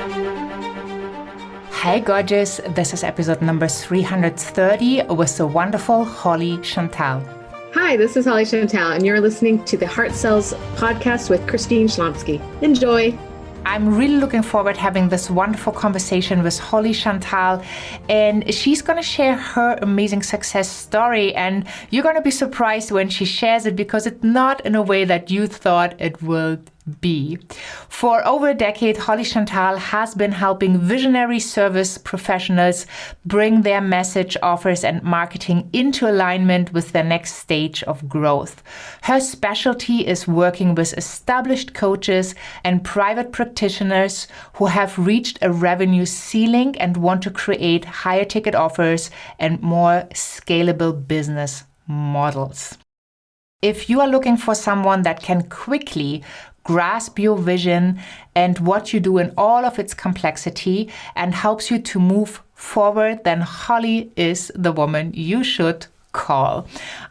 Hey gorgeous, this is episode number 330 with the wonderful Holly Chantal. Hi, this is Holly Chantal, and you're listening to the HeartSells podcast with ChristineSchlonski. Enjoy. I'm really looking forward to having this wonderful conversation with Holly Chantal, and she's going to share her amazing success story, and you're going to be surprised when she shares it because it's not in a way that you thought it would be. For over a decade, Holly Chantal has been helping visionary service professionals bring their message, offers, and marketing into alignment with their next stage of growth. Her specialty is working with established coaches and private practitioners who have reached a revenue ceiling and want to create higher ticket offers and more scalable business models. If you are looking for someone that can quickly grasp your vision and what you do in all of its complexity and helps you to move forward, then Holly is the woman you should call.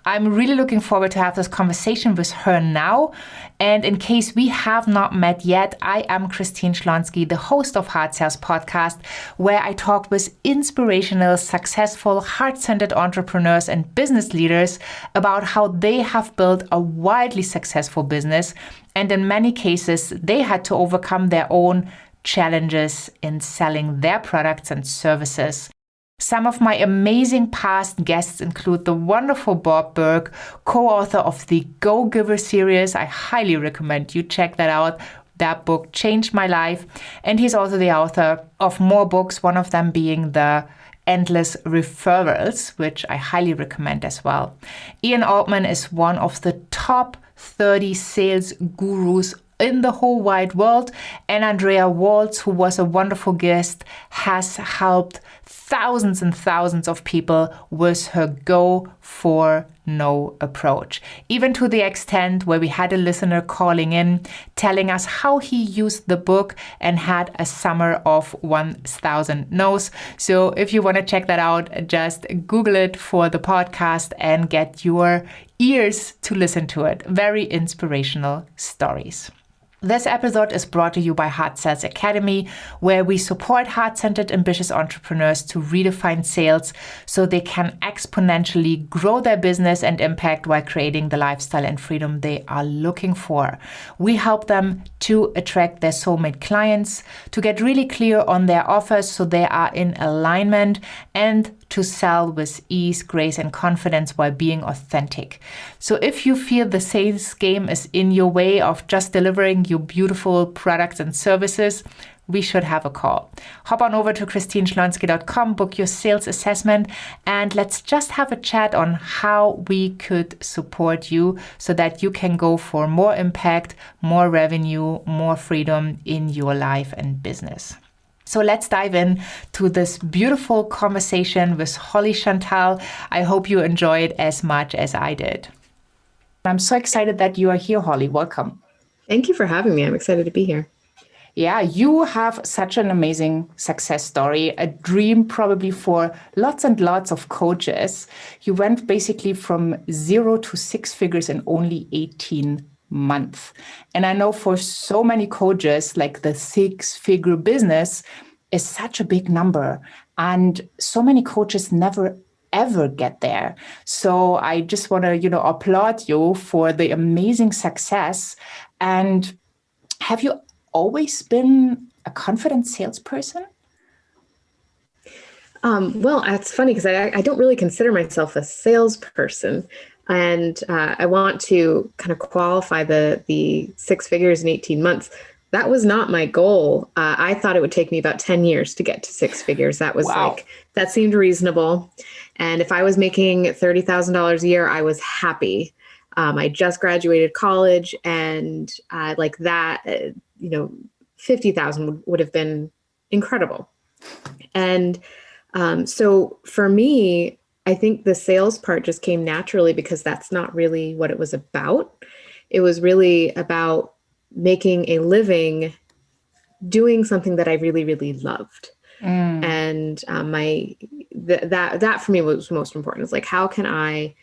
I'm really looking forward to have this conversation with her now. And in case we have not met yet, I am Christine Schlonski, the host of HeartSellsPodcast, where I talk with inspirational, successful, heart-centered entrepreneurs and business leaders about how they have built a wildly successful business. And in many cases, they had to overcome their own challenges in selling their products and services. Some of my amazing past guests include the wonderful Bob Burg, co-author of the Go Giver series. I highly recommend you check that out. That book changed my life. And he's also the author of more books, one of them being the Endless Referrals, which I highly recommend as well. Ian Altman is one of the top 30 sales gurus in the whole wide world. And Andrea Waltz, who was a wonderful guest, has helped thousands and thousands of people with her go for no approach. Even to the extent where we had a listener calling in, telling us how he used the book and had a summer of 1,000 no's. So if you want to check that out, just Google it for the podcast and get your ears to listen to it. Very inspirational stories. This episode is brought to you by HeartSellsAcademy, where we support heart-centered, ambitious entrepreneurs to redefine sales so they can exponentially grow their business and impact while creating the lifestyle and freedom they are looking for. We help them to attract their soulmate clients, to get really clear on their offers so they are in alignment, and to sell with ease, grace, and confidence while being authentic. So if you feel the sales game is in your way of just delivering your beautiful products and services, we should have a call. Hop on over to ChristineSchlonski.com, book your sales assessment, and let's just have a chat on how we could support you so that you can go for more impact, more revenue, more freedom in your life and business. So let's dive in to this beautiful conversation with Holly Chantal. I hope you enjoy it as much as I did. I'm so excited that you are here, Holly. Welcome. Thank you for having me. I'm excited to be here. Yeah, you have such an amazing success story, a dream probably for lots and lots of coaches. You went basically from 0 to 6 figures in only 18 months. And I know for so many coaches, like the 6-figure business is such a big number. And so many coaches never ever get there. So I just want to, applaud you for the amazing success. And have you always been a confident salesperson? Well, it's funny because I don't really consider myself a salesperson. And I want to kind of qualify the 6 figures in 18 months. That was not my goal. I thought it would take me about 10 years to get to 6 figures. That was that seemed reasonable. And if I was making $30,000 a year, I was happy. I just graduated college, and like that, 50,000 would have been incredible. And so for me, I think the sales part just came naturally because that's not really what it was about. It was really about making a living doing something that I really, really loved. And that for me was most important. It's like, how can I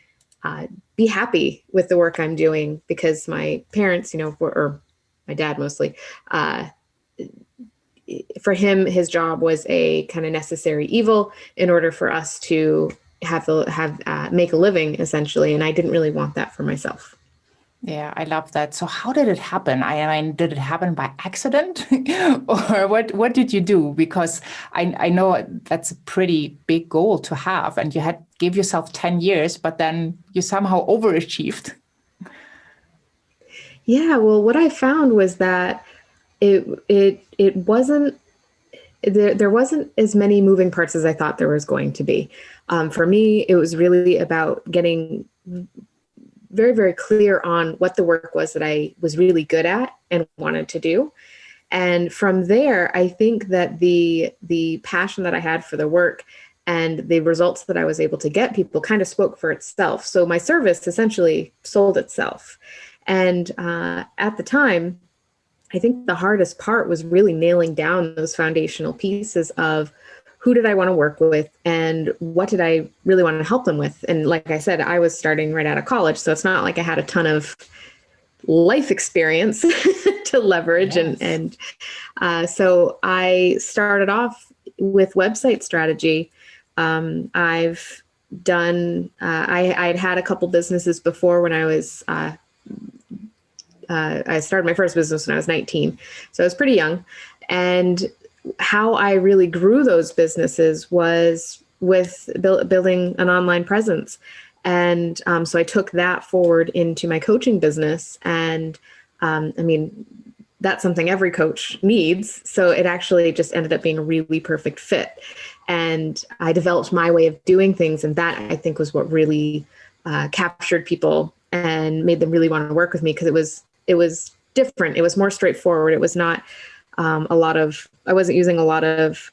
be happy with the work I'm doing? Because my parents, or my dad mostly, for for him, his job was a kind of necessary evil in order for us to make a living, essentially. And I didn't really want that for myself. Yeah, I love that. So how did it happen? I mean, did it happen by accident or what did you do? Because I know that's a pretty big goal to have, and you gave yourself 10 years, but then you somehow overachieved. Yeah, well, what I found was that it wasn't there wasn't as many moving parts as I thought there was going to be. For me, it was really about getting very, very clear on what the work was that I was really good at and wanted to do. And from there, I think that the passion that I had for the work and the results that I was able to get people kind of spoke for itself. So my service essentially sold itself. And at the time, I think the hardest part was really nailing down those foundational pieces of who did I want to work with and what did I really want to help them with. And like I said, I was starting right out of college, so it's not like I had a ton of life experience to leverage. Yes. And so I started off with website strategy. I've done, I'd had a couple businesses before when I was, I started my first business when I was 19. So I was pretty young. And how I really grew those businesses was with building an online presence. And so I took that forward into my coaching business. And I mean, that's something every coach needs. So it actually just ended up being a really perfect fit. And I developed my way of doing things. And that, I think, was what really captured people and made them really want to work with me, because it was different. It was more straightforward. It was not I wasn't using a lot of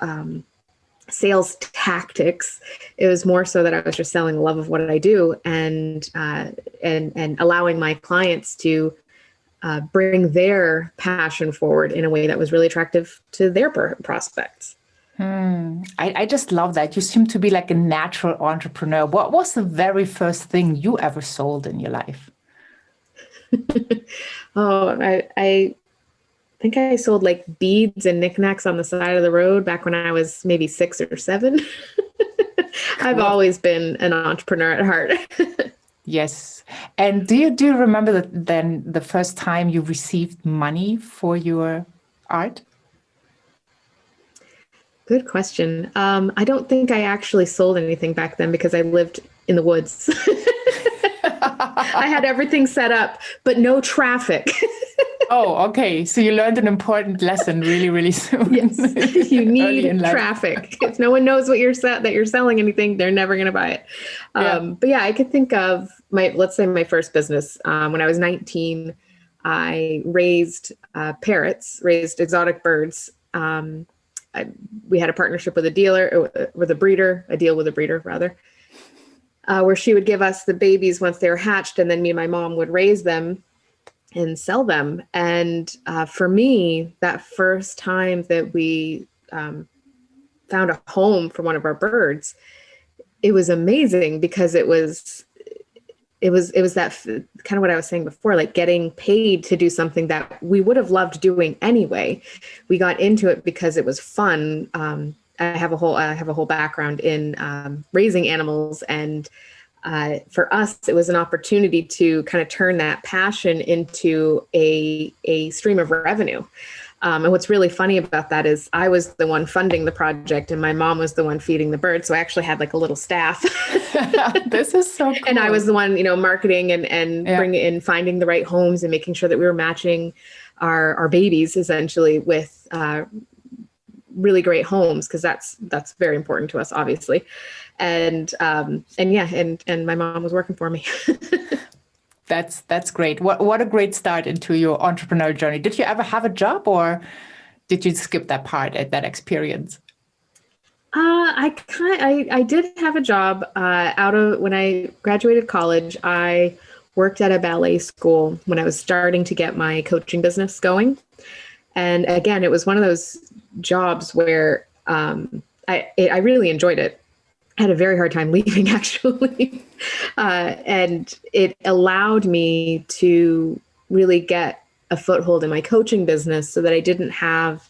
sales tactics. It was more so that I was just selling the love of what I do and allowing my clients to bring their passion forward in a way that was really attractive to their prospects. I just love that. You seem to be like a natural entrepreneur. What was the very first thing you ever sold in your life? I think I sold like beads and knickknacks on the side of the road back when I was maybe 6 or 7. I've always been an entrepreneur at heart. Yes. And do you remember then the first time you received money for your art? Good question. I don't think I actually sold anything back then because I lived in the woods. I had everything set up, but no traffic. Oh, okay. So you learned an important lesson really, really soon. Yes, you need traffic. If no one knows what that you're selling anything, they're never going to buy it. But yeah, I could think of let's say my first business. When I was 19, I raised parrots, raised exotic birds. We had a partnership with a deal with a breeder, where she would give us the babies once they were hatched, and then me and my mom would raise them and sell them. And for me, that first time that we found a home for one of our birds, it was amazing because it was that kind of what I was saying before, like getting paid to do something that we would have loved doing anyway. We got into it because it was fun. I have a whole background in raising animals, and for us, it was an opportunity to kind of turn that passion into a stream of revenue. And what's really funny about that is I was the one funding the project and my mom was the one feeding the birds. So I actually had like a little staff. This is so cool. And I was the one, marketing and bringing in, finding the right homes and making sure that we were matching our babies essentially with really great homes, because that's very important to us, obviously. And my mom was working for me. That's great. What a great start into your entrepreneurial journey. Did you ever have a job, or did you skip that part at that experience? I did have a job when I graduated college. I worked at a ballet school when I was starting to get my coaching business going. And again, it was one of those jobs where I really enjoyed it. I had a very hard time leaving, actually. And it allowed me to really get a foothold in my coaching business so that I didn't have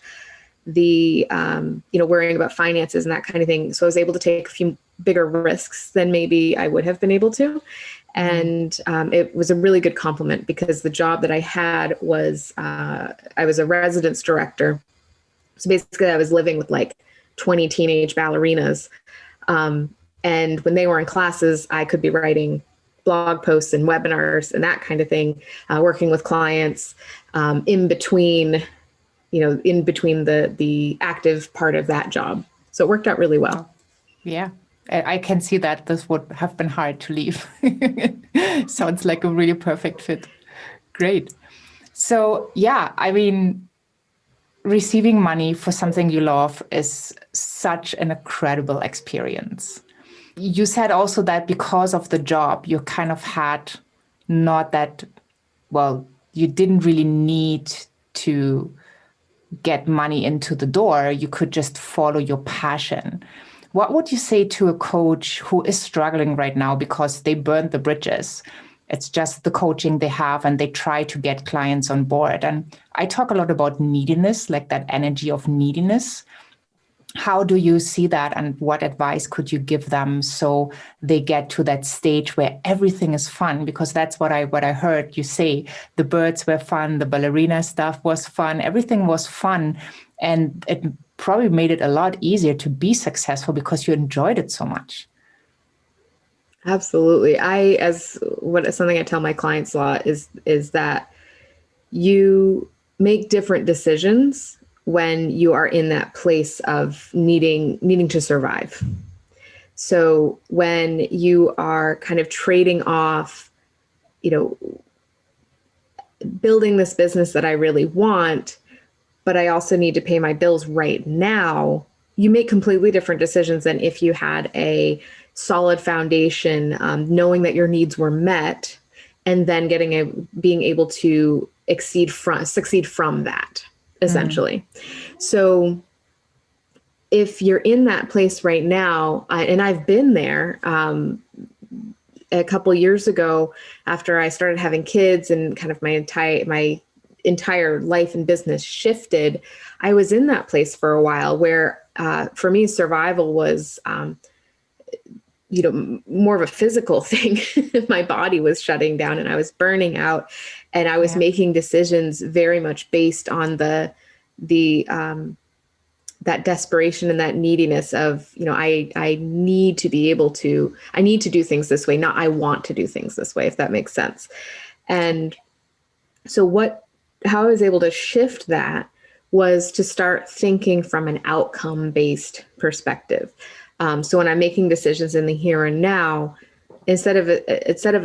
the, worrying about finances and that kind of thing. So I was able to take a few bigger risks than maybe I would have been able to. And it was a really good compliment, because the job that I had was, I was a residence director. So basically I was living with like 20 teenage ballerinas. And when they were in classes, I could be writing blog posts and webinars and that kind of thing, working with clients, in between the active part of that job. So it worked out really well. Yeah, I can see that this would have been hard to leave. Sounds like a really perfect fit. Great. So yeah, I mean, receiving money for something you love is such an incredible experience. You said also that because of the job, you kind of had not that, well, you didn't really need to get money into the door. You could just follow your passion. What would you say to a coach who is struggling right now because they burned the bridges? It's just the coaching they have and they try to get clients on board. And I talk a lot about neediness, like that energy of neediness. How do you see that, and what advice could you give them so they get to that stage where everything is fun? Because that's what I heard you say. The birds were fun, the ballerina stuff was fun, everything was fun. And it probably made it a lot easier to be successful because you enjoyed it so much. Absolutely. Something I tell my clients a lot is that you make different decisions when you are in that place of needing to survive. So when you are kind of trading off, building this business that I really want, but I also need to pay my bills right now, you make completely different decisions than if you had a solid foundation, knowing that your needs were met, and then being able to succeed from that, essentially. So if you're in that place right now, and I've been there, a couple years ago, after I started having kids and kind of my entire life and business shifted, I was in that place for a while where, for me, survival was, more of a physical thing. My body was shutting down and I was burning out, and I was making decisions very much based on that desperation and that neediness of, I need to do things this way, not I want to do things this way, if that makes sense. And so how I was able to shift that was to start thinking from an outcome-based perspective. So when I'm making decisions in the here and now, instead of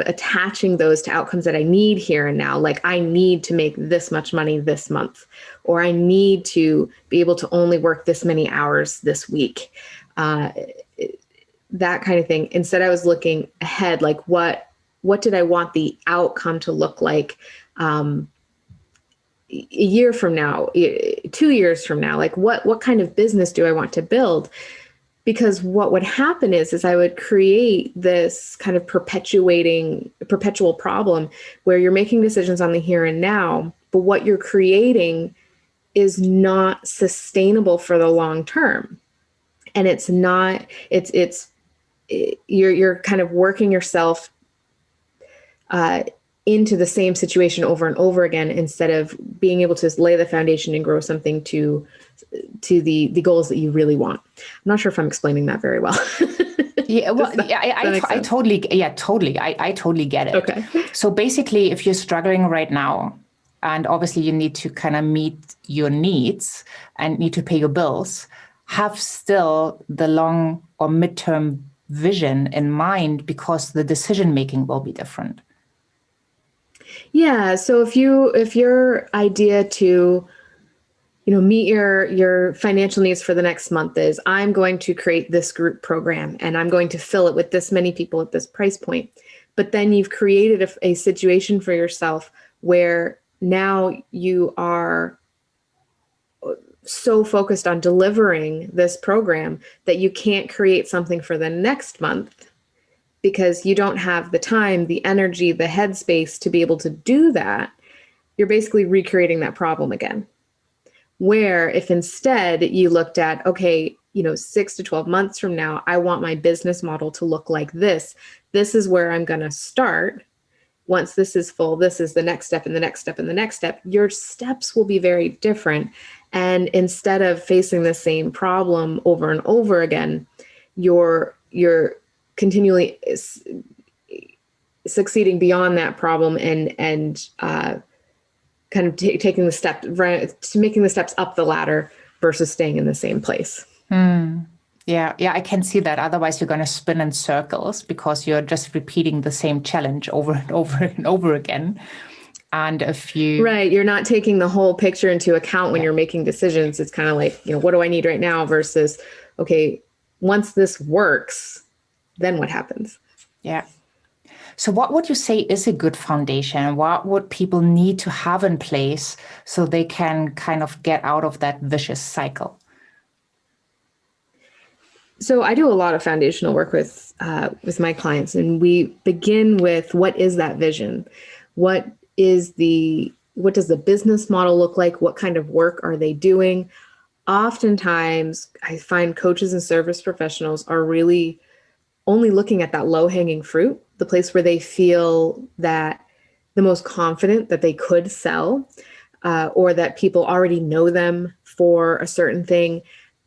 attaching those to outcomes that I need here and now, like I need to make this much money this month, or I need to be able to only work this many hours this week, that kind of thing. Instead, I was looking ahead, like what did I want the outcome to look like a year from now, 2 years from now? Like what kind of business do I want to build? Because what would happen is I would create this kind of perpetual problem where you're making decisions on the here and now, but what you're creating is not sustainable for the long term. And you're kind of working yourself into the same situation over and over again, instead of being able to lay the foundation and grow something to the goals that you really want. I'm not sure if I'm explaining that very well. Yeah, well, I totally get it. Okay. So basically, if you're struggling right now, and obviously you need to kind of meet your needs and need to pay your bills, have still the long or midterm vision in mind, because the decision making will be different. Yeah. So if your idea to, meet your financial needs for the next month is, I'm going to create this group program and I'm going to fill it with this many people at this price point. But then you've created a situation for yourself where now you are so focused on delivering this program that you can't create something for the next month, because you don't have the time, the energy, the headspace to be able to do that. You're basically recreating that problem again. Where if instead you looked at, okay, 6 to 12 months from now, I want my business model to look like this. This is where I'm going to start. Once this is full, this is the next step and the next step and the next step. Your steps will be very different. And instead of facing the same problem over and over again, you're continually succeeding beyond that problem and kind of taking the step to making the steps up the ladder versus staying in the same place. Yeah, I can see that. Otherwise, you're going to spin in circles because you're just repeating the same challenge over and over and over again. And if you... Right, you're not taking the whole picture into account when you're making decisions. It's kind of like, what do I need right now versus, okay, once this works, then what happens? Yeah. So what would you say is a good foundation? What would people need to have in place so they can kind of get out of that vicious cycle? So I do a lot of foundational work with my clients, and we begin with, what is that vision? What does the business model look like? What kind of work are they doing? Oftentimes, I find coaches and service professionals are really only looking at that low-hanging fruit, the place where they feel that the most confident that they could sell, or that people already know them for a certain thing.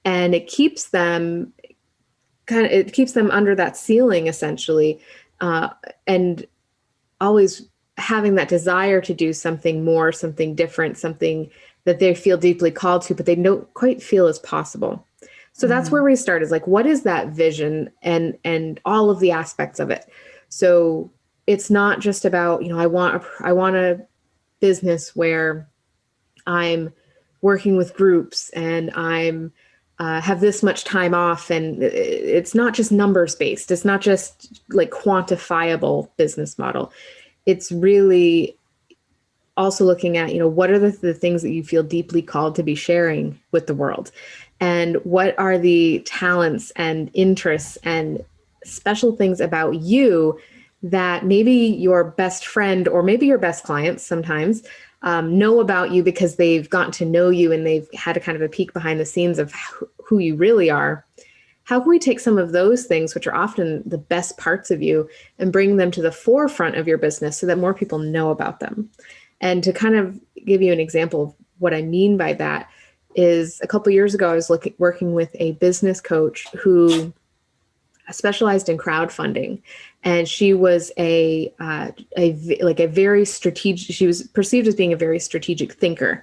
And it keeps them under that ceiling, essentially, and always having that desire to do something more, something different, something that they feel deeply called to, but they don't quite feel is possible. So that's where we start, is like, what is that vision and all of the aspects of it? So it's not just about, I want a business where I'm working with groups and I'm have this much time off, and it's not just numbers based. It's not just like quantifiable business model. It's really also looking at, what are the things that you feel deeply called to be sharing with the world? And what are the talents and interests and special things about you that maybe your best friend or maybe your best clients sometimes know about you because they've gotten to know you and they've had a kind of a peek behind the scenes of who you really are. How can we take some of those things, which are often the best parts of you, and bring them to the forefront of your business so that more people know about them? And to kind of give you an example of what I mean by that is, a couple of years ago, I was working with a business coach who specialized in crowdfunding, and she was a very strategic. She was perceived as being a very strategic thinker,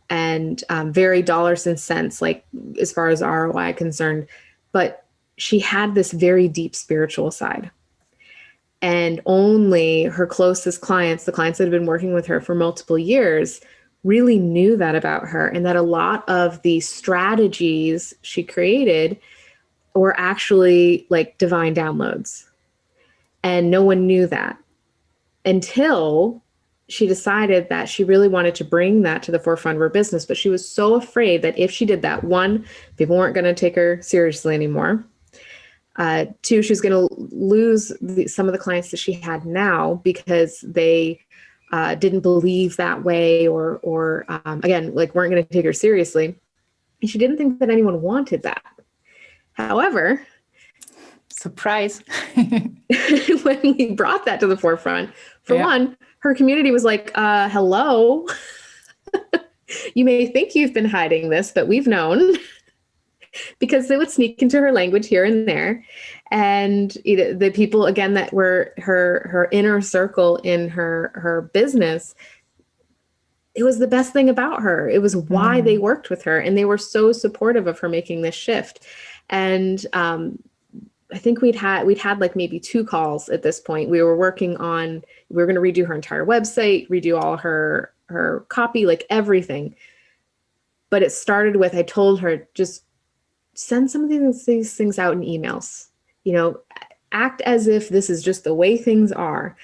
and very dollars and cents, like as far as ROI concerned. But she had this very deep spiritual side, and only her closest clients, the clients that have been working with her for multiple years, really knew that about her, and that a lot of the strategies she created were actually like divine downloads. And no one knew that until she decided that she really wanted to bring that to the forefront of her business. But she was so afraid that if she did that, one, people weren't going to take her seriously anymore. Two, she was going to lose some of the clients that she had now because they didn't believe that way, or again, like weren't going to take her seriously. And she didn't think that anyone wanted that. However, surprise, when we brought that to the forefront, for one, her community was like, hello, you may think you've been hiding this, but we've known, because they would sneak into her language here and there. And the people, again, that were her inner circle in her business, it was the best thing about her. It was why they worked with her. And they were so supportive of her making this shift. And I think we'd had like maybe 2 calls at this point. We were working on, we were going to redo her entire website, redo all her copy, like everything. But it started with, I told her, just send some of these things out in emails, act as if this is just the way things are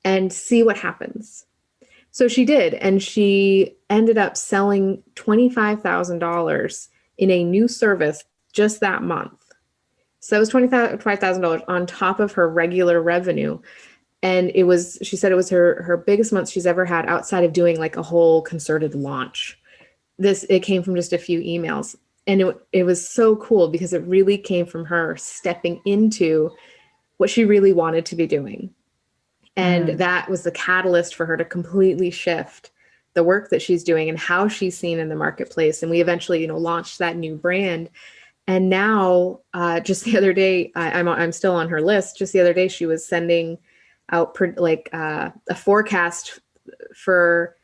and see what happens. So she did. And she ended up selling $25,000 in a new service just that month. So that was $25,000 on top of her regular revenue. And she said it was her biggest month she's ever had outside of doing like a whole concerted launch. it came from just a few emails. And it was so cool because it really came from her stepping into what she really wanted to be doing. And that was the catalyst for her to completely shift the work that she's doing and how she's seen in the marketplace. And we eventually, launched that new brand. And now, just the other day, I'm still on her list. Just the other day, she was sending out a forecast for,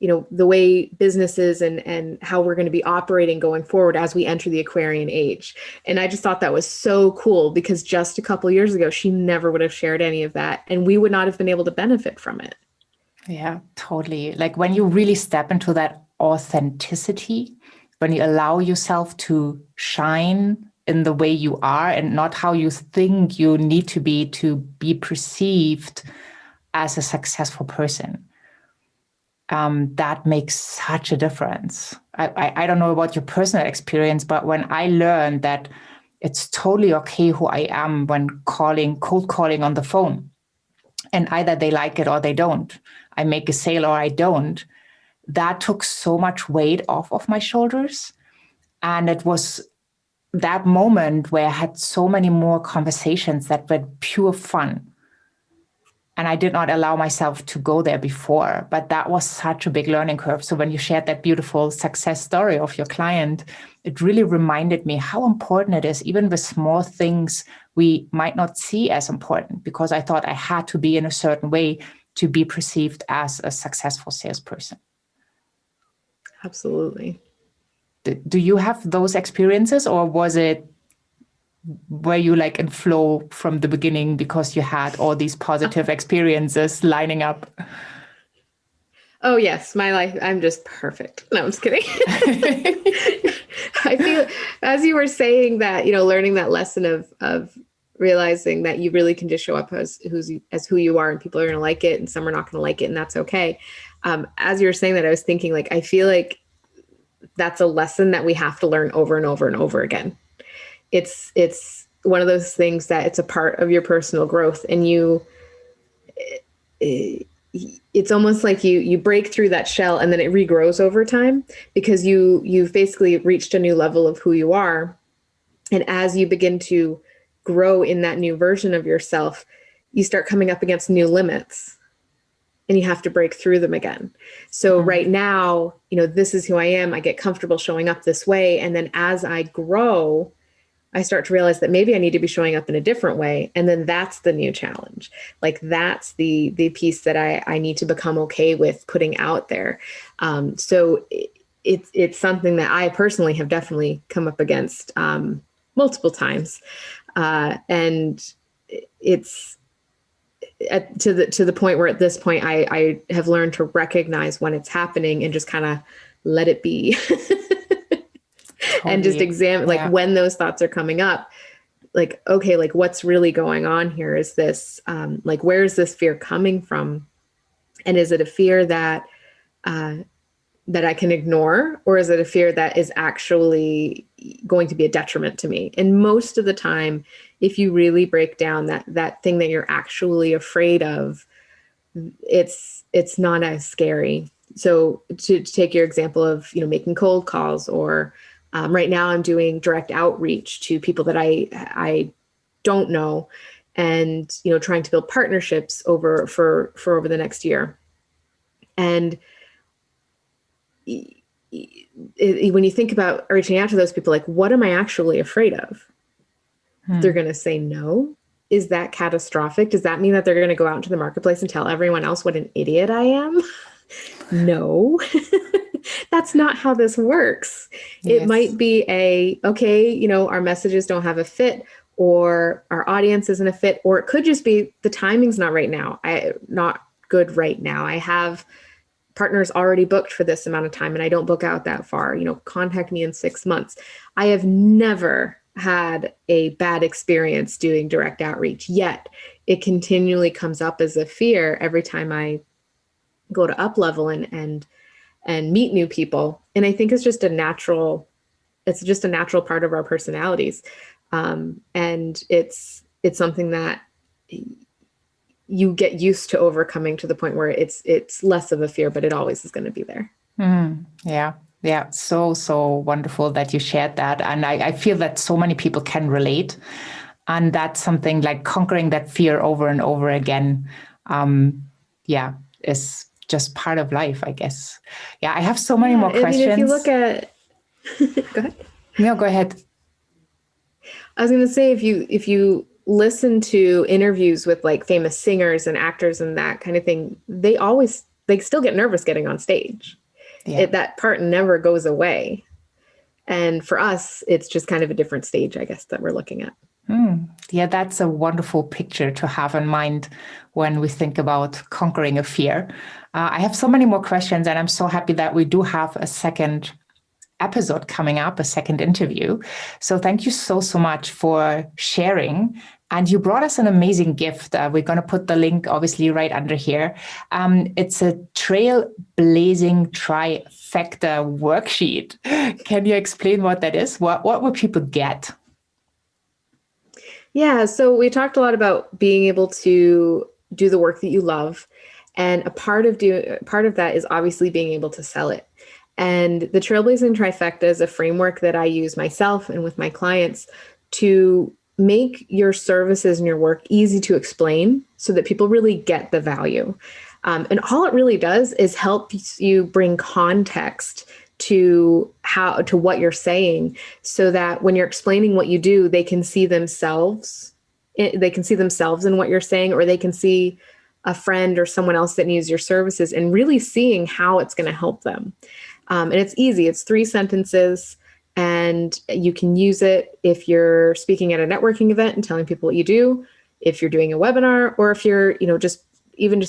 the way businesses and how we're going to be operating going forward as we enter the Aquarian age. And I just thought that was so cool because just a couple of years ago, she never would have shared any of that, and we would not have been able to benefit from it. Yeah, totally. Like when you really step into that authenticity, when you allow yourself to shine in the way you are and not how you think you need to be perceived as a successful person. That makes such a difference. I don't know about your personal experience, but when I learned that it's totally okay who I am when cold calling on the phone, and either they like it or they don't, I make a sale or I don't, that took so much weight off of my shoulders. And it was that moment where I had so many more conversations that were pure fun. And I did not allow myself to go there before, but that was such a big learning curve. So when you shared that beautiful success story of your client, it really reminded me how important it is, even with small things we might not see as important, because I thought I had to be in a certain way to be perceived as a successful salesperson. Absolutely. Do you have those experiences, or were you like in flow from the beginning because you had all these positive experiences lining up? Oh yes, my life, I'm just perfect. No, I'm just kidding. I feel, as you were saying that, learning that lesson of realizing that you really can just show up as who you are, and people are going to like it and some are not going to like it, and that's okay. As you were saying that, I was thinking, like, I feel like that's a lesson that we have to learn over and over and over again. It's one of those things that it's a part of your personal growth, and it's almost like you break through that shell and then it regrows over time, because you've basically reached a new level of who you are. And as you begin to grow in that new version of yourself, you start coming up against new limits, and you have to break through them again. So right now, this is who I am. I get comfortable showing up this way. And then as I grow, I start to realize that maybe I need to be showing up in a different way. And then that's the new challenge. Like, that's the piece that I need to become okay with putting out there. So it's something that I personally have definitely come up against multiple times. And it's to the point where at this point, I have learned to recognize when it's happening and just kind of let it be. And just examine, like, when those thoughts are coming up, like, okay, like, what's really going on here? Is this, like, where is this fear coming from? And is it a fear that I can ignore, or is it a fear that is actually going to be a detriment to me? And most of the time, if you really break down that thing that you're actually afraid of, it's not as scary. So to take your example of, making cold calls, or right now I'm doing direct outreach to people that I don't know, and, trying to build partnerships over the next year. And when you think about reaching out to those people, like, what am I actually afraid of? They're going to say no. Is that catastrophic? Does that mean that they're going to go out into the marketplace and tell everyone else what an idiot I am? No, that's not how this works. Yes. It might be okay, our messages don't have a fit, or our audience isn't a fit, or it could just be the timing's not right now. Not good right now. I have partners already booked for this amount of time, and I don't book out that far. Contact me in 6 months. I have never had a bad experience doing direct outreach, yet it continually comes up as a fear every time I go to up level and meet new people. And I think it's just a natural part of our personalities. And it's something that you get used to overcoming, to the point where it's less of a fear, but it always is going to be there. Yeah. Yeah, so wonderful that you shared that. And I feel that so many people can relate. And that's something like conquering that fear over and over again. Yeah, is just part of life, I guess. Yeah, I have so many more questions. I mean, if you look at, go ahead. No, go ahead. I was going to say, if you listen to interviews with like famous singers and actors and that kind of thing, they still get nervous getting on stage. Yeah. That part never goes away. And for us, it's just kind of a different stage, I guess, that we're looking at. Yeah, that's a wonderful picture to have in mind when we think about conquering a fear. I have so many more questions, and I'm so happy that we do have a second episode coming up, a second interview. So thank you so much for sharing. And you brought us an amazing gift. We're going to put the link obviously right under here. It's a Trailblazing Trifecta worksheet. Can you explain what that is? What will people get? Yeah, so we talked a lot about being able to do the work that you love. And a part of that is obviously being able to sell it. And the Trailblazing Trifecta is a framework that I use myself and with my clients to make your services and your work easy to explain so that people really get the value. And all it really does is help you bring context to what you're saying, so that when you're explaining what you do, they can see themselves. They can see themselves in what you're saying, or they can see a friend or someone else that needs your services and really seeing how it's going to help them. And it's easy. It's 3 sentences, and you can use it if you're speaking at a networking event and telling people what you do, if you're doing a webinar, or if you're, just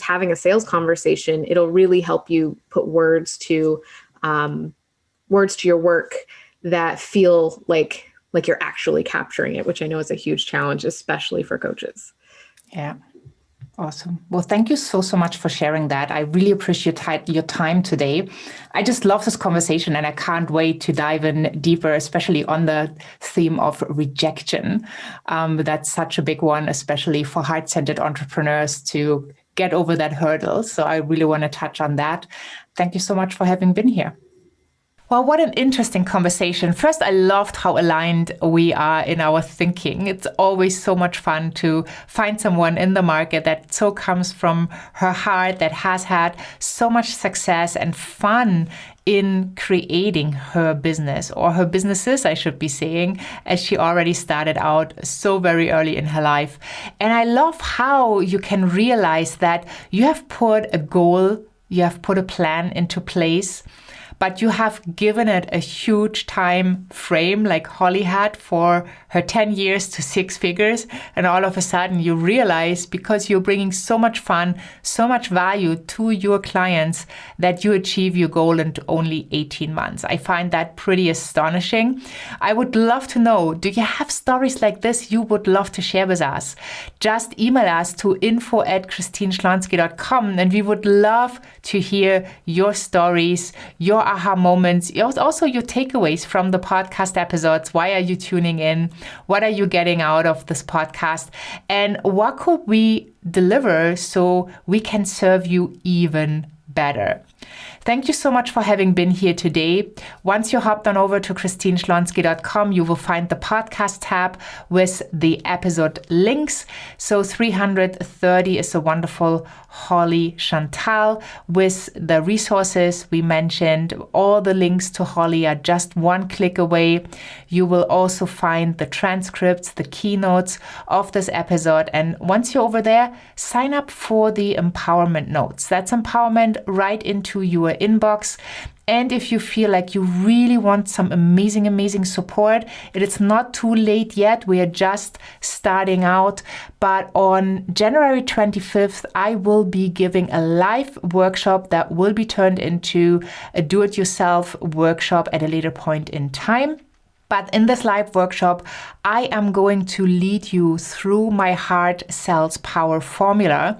having a sales conversation. It'll really help you put words to your work that feel like you're actually capturing it, which I know is a huge challenge, especially for coaches. Yeah. Awesome. Well, thank you so much for sharing that. I really appreciate your time today. I just love this conversation, and I can't wait to dive in deeper, especially on the theme of rejection. That's such a big one, especially for heart-centered entrepreneurs to get over that hurdle. So I really want to touch on that. Thank you so much for having been here. Well, what an interesting conversation. First, I loved how aligned we are in our thinking. It's always so much fun to find someone in the market that so comes from her heart, that has had so much success and fun in creating her business, or her businesses, I should be saying, as she already started out so very early in her life. And I love how you can realize that you have put a goal, you have put a plan into place, but you have given it a huge time frame like Holly had for her 10 years to 6 figures. And all of a sudden you realize, because you're bringing so much fun, so much value to your clients, that you achieve your goal in only 18 months. I find that pretty astonishing. I would love to know, do you have stories like this you would love to share with us? Just email us to info@ChristineSchlonski.com, and we would love to hear your stories, your aha moments, also your takeaways from the podcast episodes. Why are you tuning in? What are you getting out of this podcast? And what could we deliver so we can serve you even better? Thank you so much for having been here today. Once you hopped on over to ChristineSchlonski.com, you will find the podcast tab with the episode links. So 330 is a wonderful Holly Chantal with the resources we mentioned. All the links to Holly are just one click away. You will also find the transcripts, the keynotes of this episode. And once you're over there, sign up for the empowerment notes. That's empowerment right into your inbox. And if you feel like you really want some amazing support, it is not too late yet. We are just starting out. But on January 25th, I will be giving a live workshop that will be turned into a do-it-yourself workshop at a later point in time. But in this live workshop, I am going to lead you through my Heart Sells Power formula.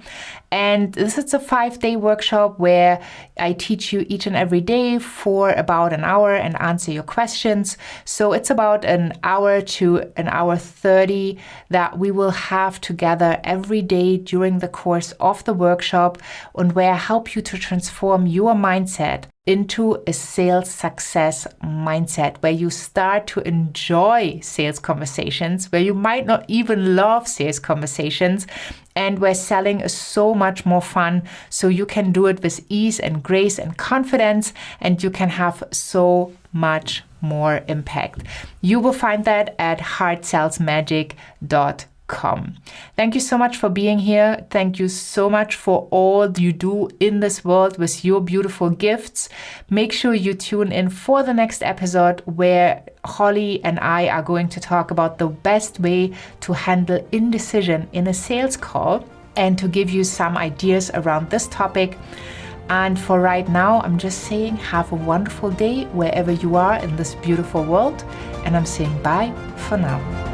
And this is a 5-day workshop where I teach you each and every day for about an hour and answer your questions. So it's about an hour to an hour 30 that we will have together every day during the course of the workshop, and where I help you to transform your mindset into a sales success mindset where you start to enjoy sales conversations, where you might not even love sales conversations, and where selling is so much more fun, so you can do it with ease and grace and confidence, and you can have so much more impact. You will find that at HeartSellsMagic.com. Thank you so much for being here. Thank you so much for all you do in this world with your beautiful gifts. Make sure you tune in for the next episode where Holly and I are going to talk about the best way to handle indecision in a sales call and to give you some ideas around this topic. And for right now, I'm just saying have a wonderful day wherever you are in this beautiful world. And I'm saying bye for now.